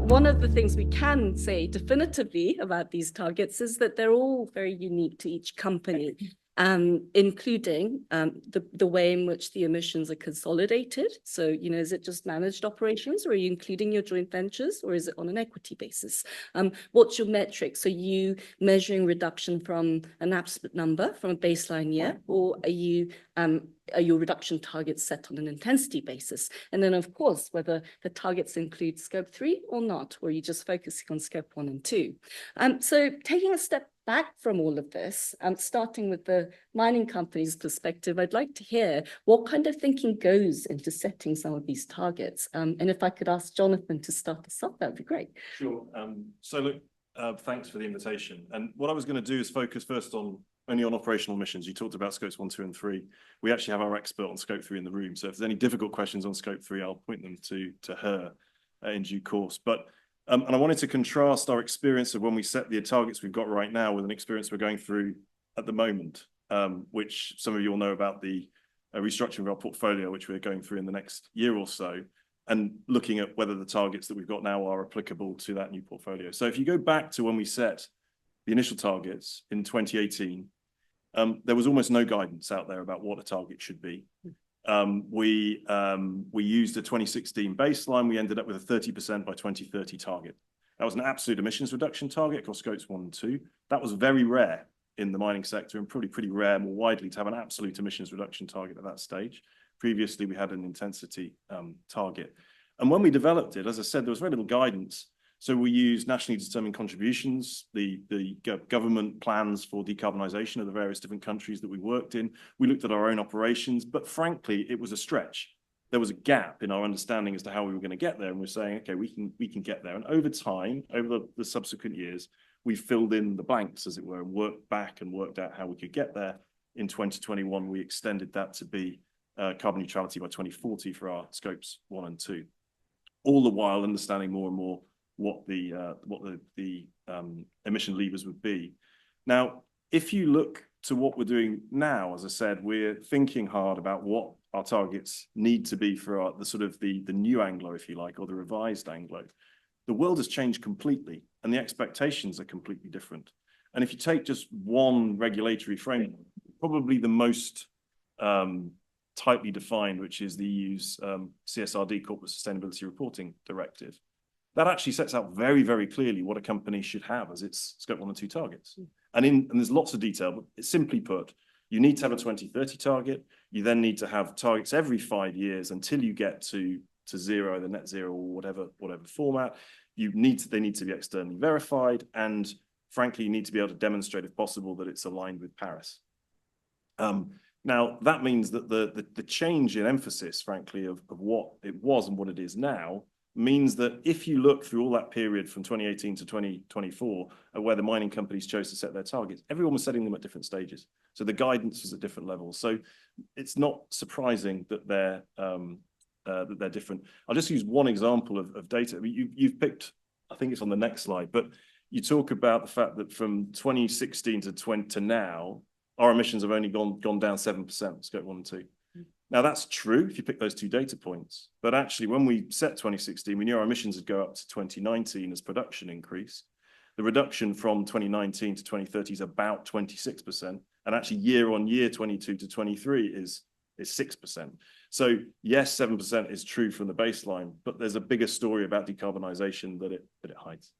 one of the things we can say definitively about these targets is that they're all very unique to each company, including the way in which the emissions are consolidated. So, is it just managed operations, or are you including your joint ventures, or is it on an equity basis? What's your metrics? Are you measuring reduction from an absolute number from a baseline year, or are your reduction targets set on an intensity basis? And then, of course, whether the targets include scope 3 or not, or are you just focusing on scope 1 and 2? So taking a step back from all of this, starting with the mining company's perspective, I'd like to hear what kind of thinking goes into setting some of these targets. And if I could ask Jonathan to start us off, that would be great. Sure. So look, thanks for the invitation. And what I was going to do is focus first only on operational emissions. You talked about scopes 1, 2, and 3. We actually have our expert on scope 3 in the room. So if there's any difficult questions on scope 3, I'll point them to her in due course. But and I wanted to contrast our experience of when we set the targets we've got right now with an experience we're going through at the moment, which some of you will know about the restructuring of our portfolio, which we're going through in the next year or so, and looking at whether the targets that we've got now are applicable to that new portfolio. So if you go back to when we set the initial targets in 2018, there was almost no guidance out there about what a target should be. We used a 2016 baseline. We ended up with a 30% by 2030 target. That was an absolute emissions reduction target across scopes 1 and 2. That was very rare in the mining sector, and probably pretty rare more widely to have an absolute emissions reduction target at that stage. Previously, we had an intensity target. And when we developed it, as I said, there was very little guidance. So we used nationally determined contributions, the government plans for decarbonisation of the various different countries that we worked in. We looked at our own operations, but frankly, it was a stretch. There was a gap in our understanding as to how we were going to get there. And we're saying, okay, we can get there. And over time, over the subsequent years, we filled in the blanks, as it were, and worked back and worked out how we could get there. In 2021, we extended that to be carbon neutrality by 2040 for our scopes 1 and 2. All the while understanding more and more what the emission levers would be. Now, if you look to what we're doing now, as I said, we're thinking hard about what our targets need to be for the new Anglo, if you like, or the revised Anglo. The world has changed completely, and the expectations are completely different. And if you take just one regulatory framework, probably the most tightly defined, which is the EU's CSRD, Corporate Sustainability Reporting Directive, that actually sets out very, very clearly what a company should have as its scope 1 and 2 targets. And there's lots of detail, but it's simply put, you need to have a 2030 target. You then need to have targets every 5 years until you get to zero, the net zero, or whatever format. They need to be externally verified, and frankly, you need to be able to demonstrate, if possible, that it's aligned with Paris. Now, that means that the change in emphasis, frankly, of what it was and what it is now, means that if you look through all that period from 2018 to 2024, where the mining companies chose to set their targets, everyone was setting them at different stages. So the guidance was at different levels. So it's not surprising that they're different. I'll just use one example of data. You've picked, I think it's on the next slide, but you talk about the fact that from 2016 to now, our emissions have only gone down 7%, scope 1 and 2. Now, that's true if you pick those two data points. But actually, when we set 2016, we knew our emissions would go up to 2019 as production increased. The reduction from 2019 to 2030 is about 26%. And actually, year on year, 22 to 23 is 6%. So yes, 7% is true from the baseline, but there's a bigger story about decarbonisation that it hides.